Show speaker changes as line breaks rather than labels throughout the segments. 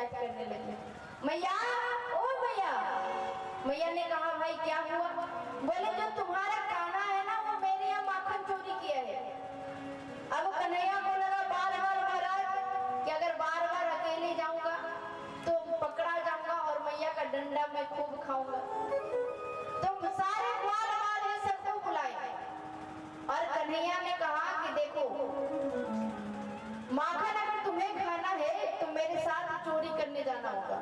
शिकायत करने लगे, मैया ओ मैया। मैया ने कहा भाई क्या हुआ? बोले जो तुम्हारा कान्हा है ना वो मेरे यहाँ माखन चोरी किया है। अब कन्हैया को लगा बार बार महाराज कि अगर बार बार अकेले जाऊंगा तो पकड़ा जाऊंगा और मैया का डंडा मैं खूब खाऊंगा। तो सारे ग्वाल वाले सबको बुलाए और कन्हैया ने कहा कि देखो माखन अगर तुम्हें खाना है तो मेरे साथ चोरी करने जाना होगा।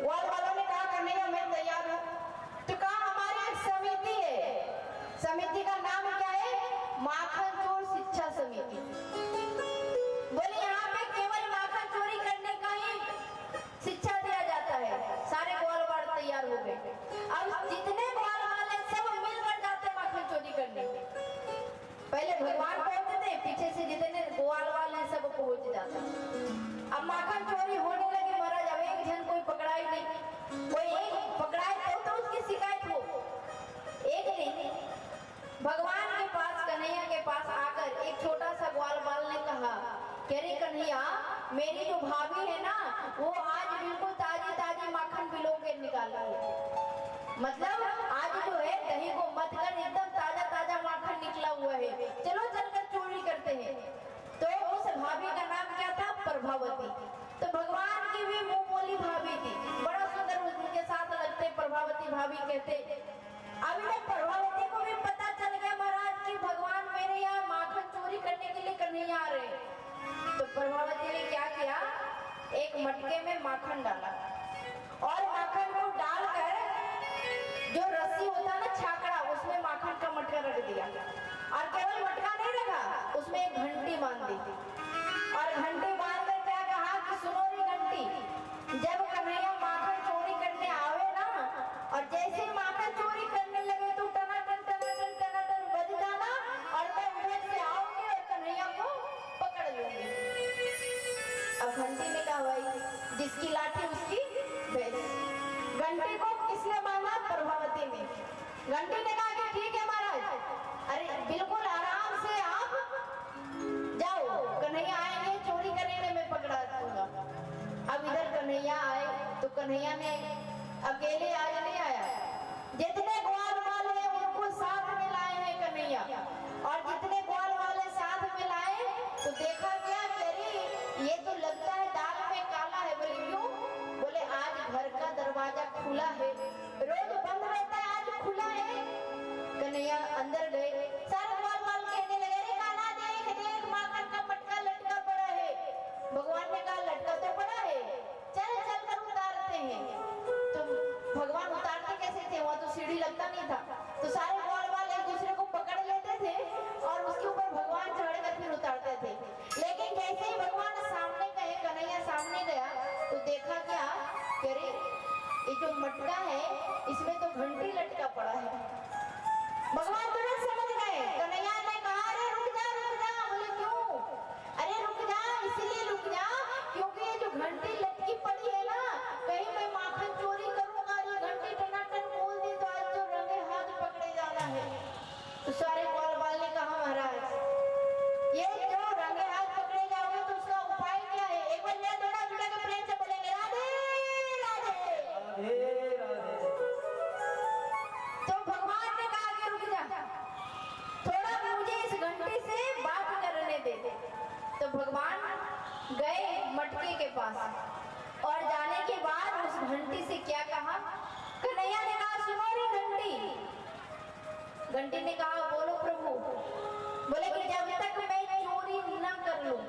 ग्वाल वालों ने कहा कन्हैया मैं तैयार हूँ। तो कहा हमारी एक समिति है, समिति का नाम क्या है? माखन चोर शिक्षा समिति। बोले यहाँ पे केवल माखन चोरी करने का ही शिक्षा दिया जाता है। सारे ग्वाल वाले तैयार हो गए। अब जितने ग्वाल वाले सब मिलकर जाते माखन चोरी करने। पहले भगवान पहुंचते थे, पीछे से जितने ग्वाल वाले सब पहुंच जाता। अब माखन चोरी होने लगी महाराज। अब एक जन कोई पकड़ाई नहीं, कोई एक पकड़ाए तो उसकी शिकायत हो। एक दिन भगवान के पास कन्हैया के पास आकर एक छोटा सा ग्वाल बाल ने कहा कि अरे कन्हैया मेरी जो भाभी है ना वो आज बिल्कुल ताजी ताजी माखन पिलो के निकाल रही है। मतलब आज जो है दही को मत कर एकदम ताजा ताजा माखन निकला हुआ है, चलो चलकर चोरी करते हैं। तो उस भाभी का नाम क्या था? प्रभावती। तो भगवान की भी मुंह बोली भाभी थी, बड़ा सुंदर उनके साथ लगते प्रभावती भाभी कहते। अब इन्हें प्रभावती को भी पता चल गया महाराज कि भगवान मेरे यहाँ माखन चोरी करने के लिए कन्हैया आ रहे। तो प्रभावती ने क्या किया, एक मटके में माखन डाला और माखन को डालकर जो रस्सी होता है ना छाकड़ा, उसमें माखन का मटका रख दिया। और केवल मटका नहीं रखा, उसमें एक घंटी बांध दी और घंटी बांध कर क्या कहा कि सुनो रे घंटी, जब कन्हैया माखन चोरी करने आवे ना और जैसे माखन चोरी करने लगे तो टनाटन टनाटन टनाटन बज जाना और मैं उधर से आऊंगी और कन्हैया को पकड़ लूंगी। अब घंटी ने कहा भाई जिसकी लाठी उसकी भैंस। घंटी को किसने बांधा? प्रभावती ने। घंटी ने कहा कि ठीक है महाराज, अरे बिल्कुल आराम से आप जाओ, कन्हैया आएंगे चोरी करेंगे मैं पकड़ा दूंगा। अब इधर कन्हैया आए तो कन्हैया ने अकेले आज नहीं आया, जितने ग्वाल वाले हैं उनको साथ में लाए हैं कन्हैया। और जितने ग्वाल वाले साथ में लाए तो देखा क्या करी, ये तो लगता है दाल में काला है। बोले क्यों? बोले आज घर का दरवाजा खुला है, रोज बंद रहता है आज खुला है। कन्हैया अंदर गए, सारे ग्वाल वाल कहने लगे रे कान्हा देख देख माखन का मटका लटका पड़ा है। भगवान ने कहा लटका तो पड़ा है, चल चल कर उतारते हैं। तो भगवान उतारते कैसे थे? वहां तो सीढ़ी लगता नहीं था। तो सारे ग्वाल वाल एक दूसरे को पकड़ लेते थे और उसके ऊपर भगवान चढ़कर फिर उतारते थे। लेकिन जैसे ही भगवान सामने गए, कन्हैया सामने गया तो देखा क्या कि अरे ये जो मटका है इसमें तो घंटी लटका पड़ा है। भगवान तुरंत समझ गए। कन्हैया ने कहा अरे रुक जा रुक जा। बोले क्यों? अरे रुक जा इसलिए रुक जा क्योंकि ये जो घंटी लटकी पड़ी है ना, कहीं मैं माखन चोरी करूंगा, ये घंटी टनाटन बोल दी तो आज जो रंगे हाथ पकड़े जाना है। तो सारे ग्वाल वाल ने कहा महाराज ये जो रंगे हाथ पकड़े जाओगे तो उसका उपाय क्या है? एक बार नया जोड़ा जुड़ा के प्रेम से बोलेंगे राधे राधे राधे। तो भगवान ने कहा कि रुक जा, थोड़ा मुझे इस घंटी से बात करने दे। तो भगवान गए मटके के पास और जाने के बाद उस घंटी से क्या कहा? कन्हैया ने कहा सुनो रे घंटी। घंटी ने कहा बोलो प्रभु। बोले कि जब तक मैं चोरी न कर लूं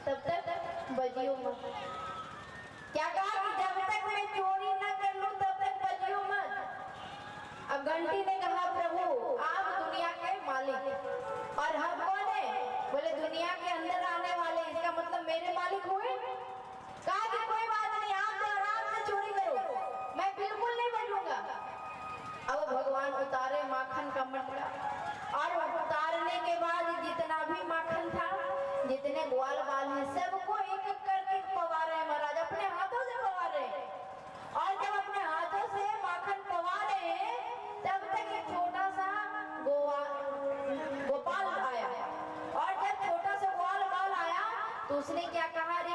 तब तक बजियो मत। क्या कहा कि जब तक मैं चोरी न कर लूं तब तक बजियो मत। अब घंटी ने कहा प्रभु आप दुनिया के मालिक और हम कौन है? बोले दुनिया के अंदर आने वाले, इसका मतलब मेरे मालिक हुए। कहा कि कोई बात नहीं, आप तो आराम से चोरी करो, मैं बिल्कुल नहीं बजूंगा। अब भगवान उतारे माखन का मटका और उतारने के बाद जितना भी माखन था, जितने ग्वाल बाल हैं सबको एक एक करके पवा रहे हैं महाराज, अपने हाथों से पवा रहे हैं। और जब अपने हाथों से माखन पवा रहे हैं तब तक एक छोटा सा गोपाल आया और जब छोटा सा ग्वाल बाल आया तो उसने क्या कहा? अरे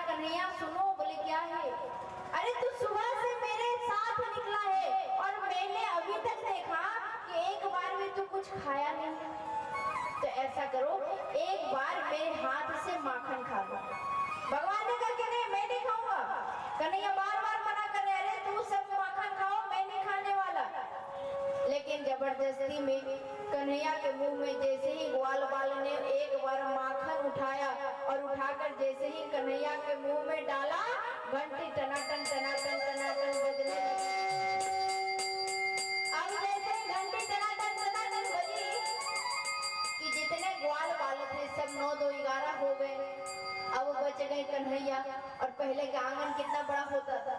जबरदस्ती में कन्हैया के मुंह में जैसे ही ग्वाल बाल ने एक बार माखन उठाया और उठाकर जैसे ही कन्हैया के मुंह में डाला, घंटी टनाटन टनाटन टनाटन बजने लगी। अब जैसे ही घंटी टनाटन टनाटन बजी कि जितने ग्वाल बाल थे सब 9 2 11 हो गए। अब बच गए कन्हैया। और पहले का आंगन कितना बड़ा होता था।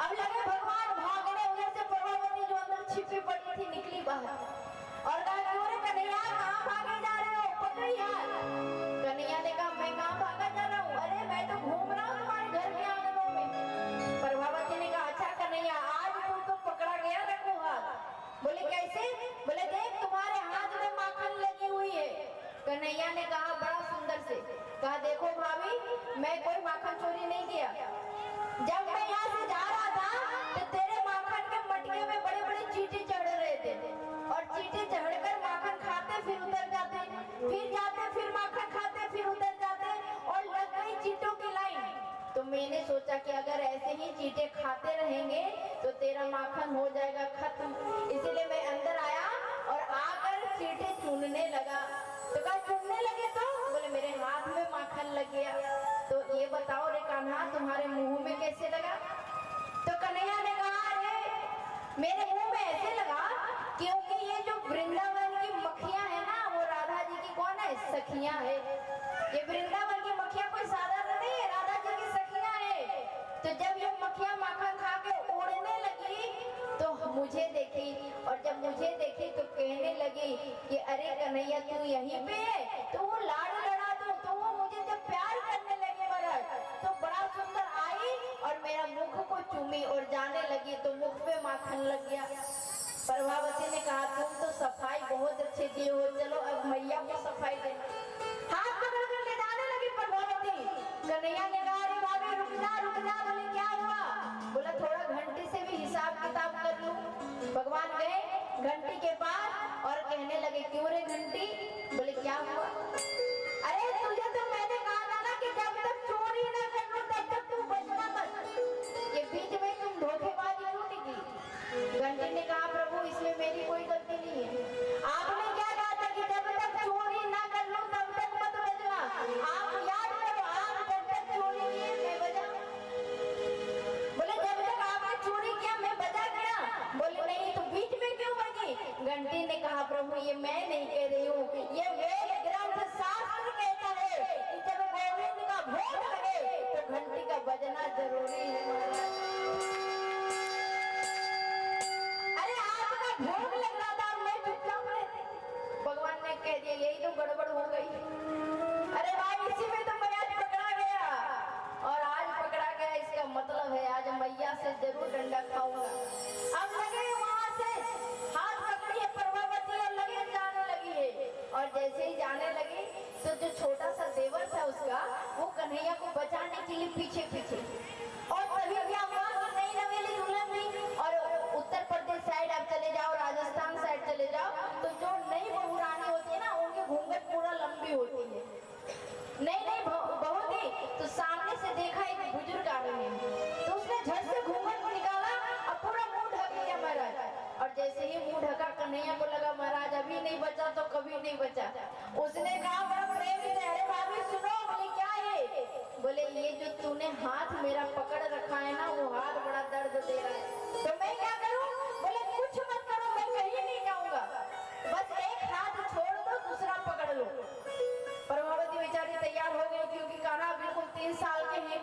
अब लगे भगवान भागने, उधर से प्रभावती जो अंदर छिपी पड़ी थी निकली बाहर और कहा क्यों रे कन्हैया, कहाँ भागे जा रहे हो, पकड़ी यार। कन्हैया ने कहा मैं कहाँ भागा जा रहा हूँ, अरे मैं तो घूम रहा हूँ तुम्हारे घर के आंगनों में। प्रभावती ने कहा अच्छा कन्हैया, आज तुम तो पकड़ा गया, रखो हाथ। बोले कैसे? बोले देख तुम्हारे हाथ में माखन लगी हुई है। कन्हैया ने कहा बड़ा सुंदर से, कहा देखो भाभी मैं कोई माखन चोरी नहीं किया। जब मैं यहाँ से जा रहा था तो तेरे माखन के मटके में बड़े बड़े चींटी चढ़ रहे थे और चींटी चढ़कर माखन खाते फिर उतर जाते, फिर जाते फिर माखन खाते फिर उतर जाते और लग गई चींटों की लाइन। तो मैंने सोचा कि अगर ऐसे ही चींटे खाते रहेंगे तो तेरा माखन हो जाएगा खत्म, इसीलिए मैं अंदर आया और आकर चींटे चुनने लगा। तो कहा चुनने लगे तो? बोले मेरे हाथ में माखन लग गया। तो ये बताओ रे कान्हा तुम्हारे मुंह में कैसे लगा? तो कन्हैया ने कहा अरे मेरे मुंह में ऐसे लगा क्योंकि ये जो वृंदावन की मक्खियां है ना, वो राधा जी की कौन है? सखियां है। ये वृंदावन की मक्खियां कोई साधारण नहीं है, राधा जी की सखियां है। तो जब ये मक्खियां माखन खा के उड़ने लगी तो मुझे देखी और जब मुझे देखी तो कहने लगी कि अरे कन्हैया तू यहीं पे है, तो वो लाड़ लड़ा दो। तो वो मुझे जब प्यार करने लगे महाराज तो बड़ा सुंदर आई और मेरा मुख को चूमी और जाने लगी तो मुख पे माखन लग गया। प्रभावती ने कहा तुम तो सफाई बहुत अच्छे दिए हो, चलो अब मैया को सफाई दे। हाथ पकड़ कर ले जाने लगी प्रभावती। कन्हैया ने कहा अरे भाभी रुक जा रुक जा। बोले क्या हुआ? बोला थोड़ा घंटी से भी हिसाब किताब कर लूं। भगवान गए घंटी के पास और कहने लगे क्यों रे घंटी? बोले क्या हुआ? अरे तुझे तो मैंने कहा था ना कि जब तक चोरी ना कर लो तब तक तू बचना मत, ये बीच में तुम धोखेबाजी क्यों नहीं की? घंटी ने कहा प्रभु इसमें मेरी कोई गलती नहीं है, आपने क्या कहा था कि जब तक चोरी ना कर लो तब तक मत बचना। आप याद करो आप जब तक चोरी किए मैं बचा। बोले जब तक आपने चोरी किया मैं बचा गया। बोले नहीं तो बीच में क्यों बची? घंटी ने कहा प्रभु ये मैं नहीं कह रही हूँ, ये वेद ग्रंथ शास्त्र कहता है कि जब गोविंद का भोग लगे तो घंटी का बजना जरूरी है महाराज। अरे आपका भोग लग रहा था मैं चुपचाप रहती। भगवान ने कह दिया यही तो गड़बड़ हो गई। अरे भाई इसी में तो मैं आज पकड़ा गया और आज पकड़ा गया इसका मतलब है आज मैया से जरूर डंडा खाऊंगा। अब लगे वहां से हाथ पकड़ी है प्रभावती और लगे जाने लगी है और जैसे ही जाने लगी तो जो छोटा सा देवर था उसका वो कन्हैया को बचाने के लिए पीछे पीछे। और तभी क्या हुआ कि नई नवेली दुल्हन थी और उत्तर प्रदेश साइड आप चले जाओ, राजस्थान साइड चले जाओ तो जो नई बहू रानी होती है ना उनकी घूंघट पूरा लंबी होती है। नई बहू थी तो सामने से देखा एक बुजुर्ग आ रहे हैं तो उसने झट से घूंघट को निकाला और पूरा मुंह ढक लिया महाराज। और जैसे ही मुंह ढका कन्हैया को लगा महाराज अभी नहीं बचा तो कभी नहीं बचा। उसने कहा बड़ा प्रेम से अरे भाभी सुनो। बोले क्या है? बोले ये जो तूने हाथ मेरा पकड़ रखा है ना वो हाथ बड़ा दर्द दे रहा है तो मैं क्या करूं? बोले कुछ मत करो मैं कहीं नहीं जाऊंगा, बस एक हाथ छोड़ दो दूसरा पकड़ लो। प्रभावती बेचारी तैयार हो गई क्योंकि कान्हा बिल्कुल 3 साल के हैं।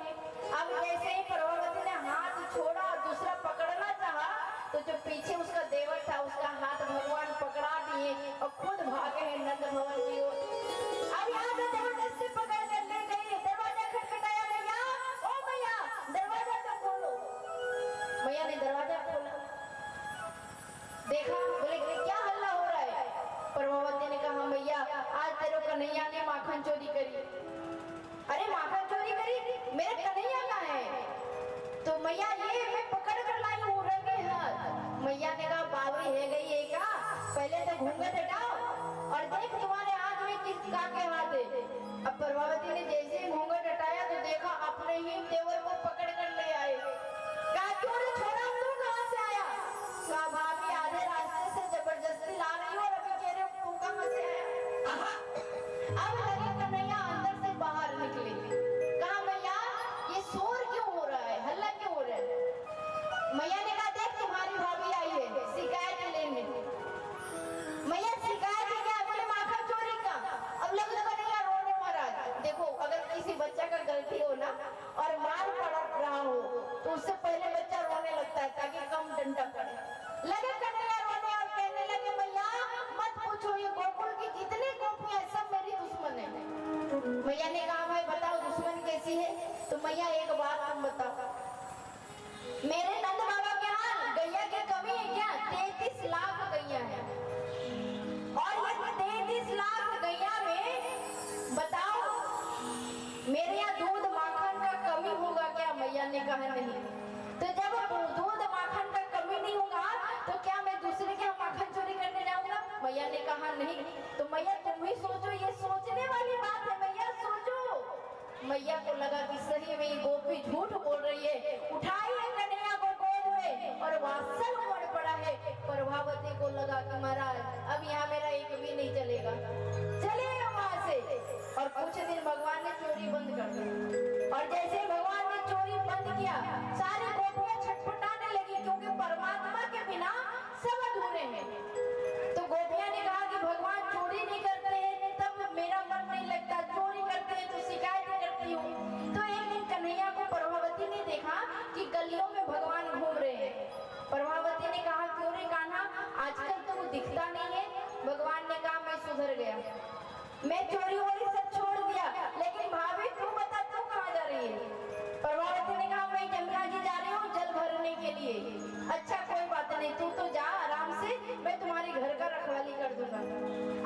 अब जैसे ही प्रभावती ने हाथ छोड़ा और दूसरा पकड़ना चाहा तो जो पीछे उसका देवर था उसका हाथ भगवान पकड़ा दिए और खुद भागे हैं नंद भवन की ओर। अब यहाँ से जबरदस्ती पकड़ कर ले गई, दरवाजा खटखटाया, मैया ओ मैया दरवाजा तो खोलो। मैया ने दरवाजा खोला, देखा, बोले क्या हल्ला हो रहा है? प्रभावती ने कहा मैया आज तेरे कन्हैया ने माखन चोरी करी। अरे माखन चोरी करी? मेरे कन्हैया कहाँ है? तो मैया ये मैं पकड़ कर लाई हूँ रंगे हाथ। मैया ने कहा बावरी है गई है क्या? पहले तो घूंघट हटाओ और देख तुम्हारे हाथ में किस का के हाथ है। अब प्रभावती ने जैसे ही घूंघट हटाया तो देखा अपने ही देवर को पकड़ कर ले आए। कहा क्यों रे छोड़ा, तू कहाँ से आया? कहा भाभी आधे रास्ते से जबरदस्ती ला मैया ने कहा भाई बताओ दुश्मन कैसी है? तो मैया एक बात तुम बताओ, मेरे नंद बाबा के यहाँ गैया की कमी है क्या? 33 लाख गैया है, और ये 33 लाख गैया में बताओ मेरे यहाँ दूध माखन का कमी होगा क्या? मैया ने कहा नहीं। तो जब दूध माखन का कमी नहीं होगा तो क्या मैं दूसरे के यहाँ माखन चोरी करने जाऊंगा? मैया ने कहा नहीं। तो मैया तुम ही सोचो, ये सोचने वाली बात है, मैया सोचो। मैया को लगा कि सही में ये गोपी झूठ बोल रही है, उठाई है कन्हैया को गोद में और वात्सल पड़ पड़ा है। प्रभावती को लगा कि महाराज अब यहाँ मेरा एक भी नहीं चलेगा, चलेगा वहां से। और कुछ दिन भगवान ने चोरी बंद कर दी, और जैसे भगवान ने चोरी बंद किया सारी गोपियां छटपटाने लगी, क्योंकि परमात्मा के बिना सब अधूरे हैं। तो गोपियां ने कहा कि भगवान चोरी नहीं करते हैं तब मेरा मन नहीं लगता, चोरी करते हैं तो शिकायत करती हूँ। तो एक दिन कन्हैया को प्रभावती ने देखा कि गलियों में भगवान घूम रहे हैं। प्रभावती ने कहा क्यों रे कान्हा, आजकल तो वो दिखता नहीं है। भगवान ने कहा मैं सुधर गया, मैं चोरी वोरी सब छोड़ दिया, लेकिन भाभी तू बता तू कहाँ जा रही है? प्रभावती ने कहा मैं जमुना जी जा रही हूँ जल भरने के लिए। अच्छा कोई बात नहीं, तू तो जा आराम से, मैं तुम्हारे घर का रखवाली कर दूंगा।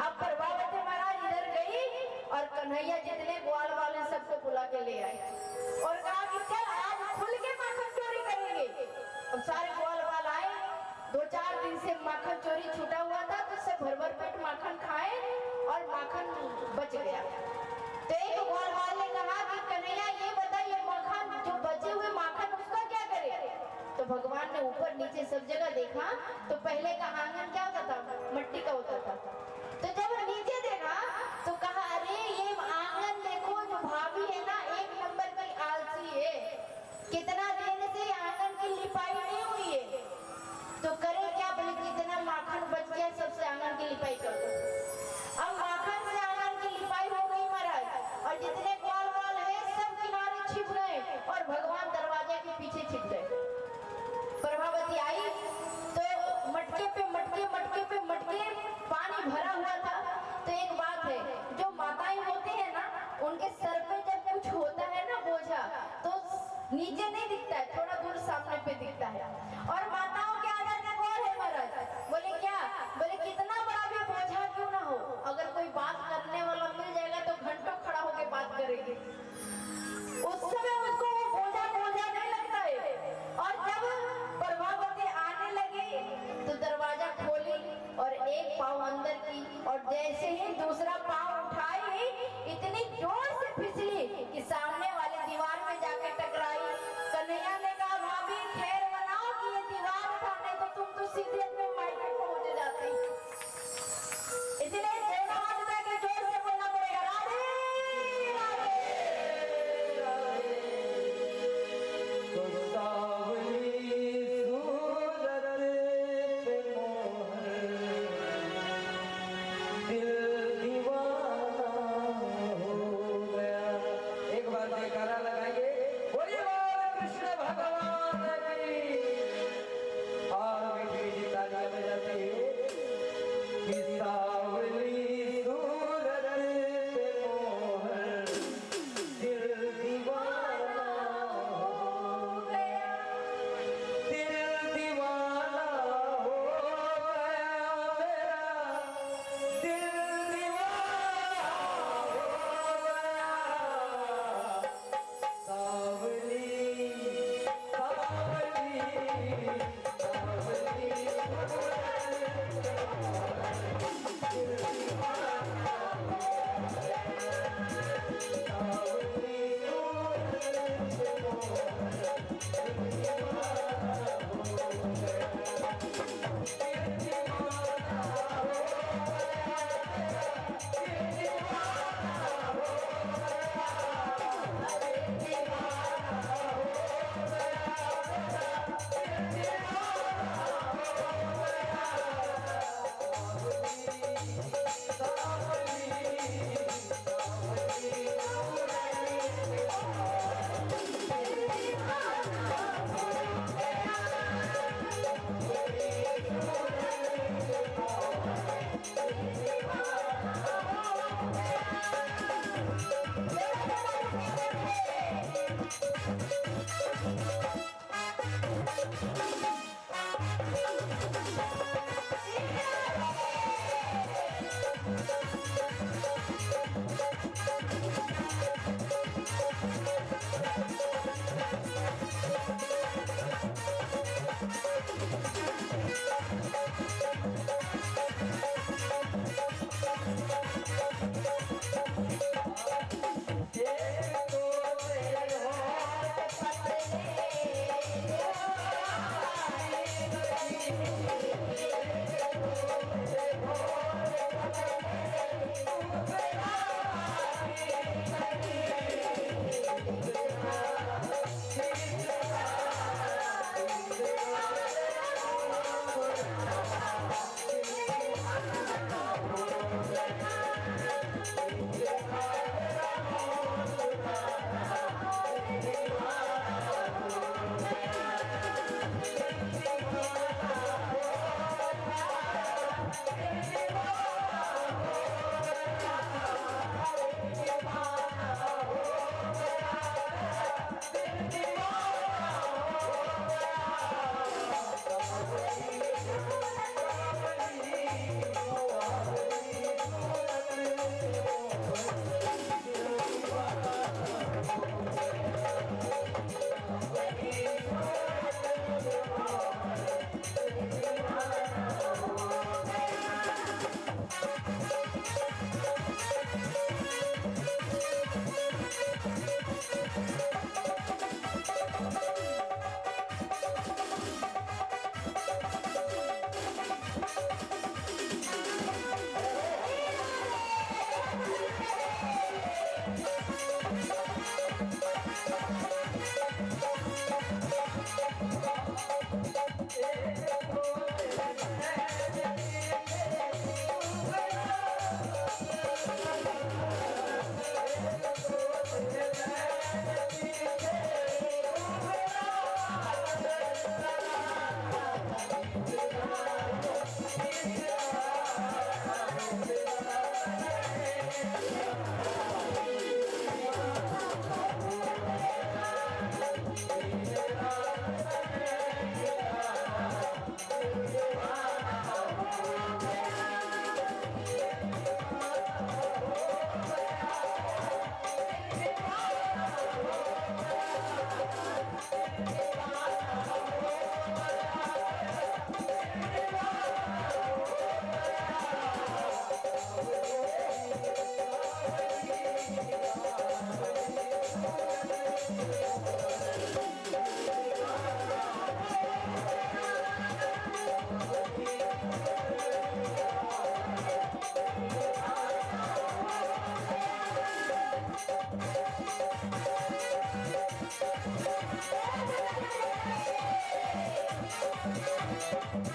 अब प्रभावती महाराज इधर गई और कन्हैया जितने ग्वाल वाले सबको बुला के ले आए और कहा कि चल आज खुल के माखन चोरी करेंगे। अब सारे ग्वाल वाल आए, 2-4 दिन से माखन चोरी छूटा हुआ था तो सब भर पेट माखन खाए और माखन बच गया। तो एक ग्वाल वाल ने कहा कि कन्हैया ये बताइए माखन जो बचे हुए माखन उसका क्या करे? तो भगवान ने ऊपर नीचे सब जगह देखा तो पहले का आंगन क्या होता था? मिट्टी का होता था। तो जब नीचे देखा तो कहा अरे ये आंगन देखो, जो भाभी है ना एक नंबर की आलसी है, कितना दिन से आंगन की लिपाई नहीं हुई है। तो करे क्या? बोले जितना माखन बच गया सबसे आंगन की लिपाई कर दो। अब माखन से आंगन की लिपाई हो गई महाराज, और जितने ग्वाल वाल है सब किनारे छिप गए और भगवान दरवाजे के पीछे छिप गए। प्रभावती आई तो मटके पे मटके मटके पे मटके पानी भरा हुआ था। तो एक बात है, जो माताएं होती है ना उनके सर पे जब कुछ होता है ना बोझा, तो नीचे नहीं दिखता है, थोड़ा दूर सामने पे दिखता है। और माताओं के आदर में कौन है महाराज? बोले क्या? बोले कितना बड़ा भी बोझा क्यों ना हो, अगर कोई बात करने वाला मिल जाएगा तो घंटों खड़ा होके बात करेंगे, उस समय उसको वो बोझा नहीं लगता है। और जब प्रभावती आने लगी तो दरवाजा खोली और एक पाँव अंदर की, और जैसे ही दूसरा पाँव उठाई इतनी जोर से फिसली कि सामने वाले दीवार में जाकर टकराई। कन्हैया ने कहा भाभी खैर बनाओ कि ये दीवार था, नहीं तो तुम तो सीधे अपने मायके पहुंच जाती। इसलिए जोर से बोलना पड़ेगा राधे राधे।
सावली
Bye.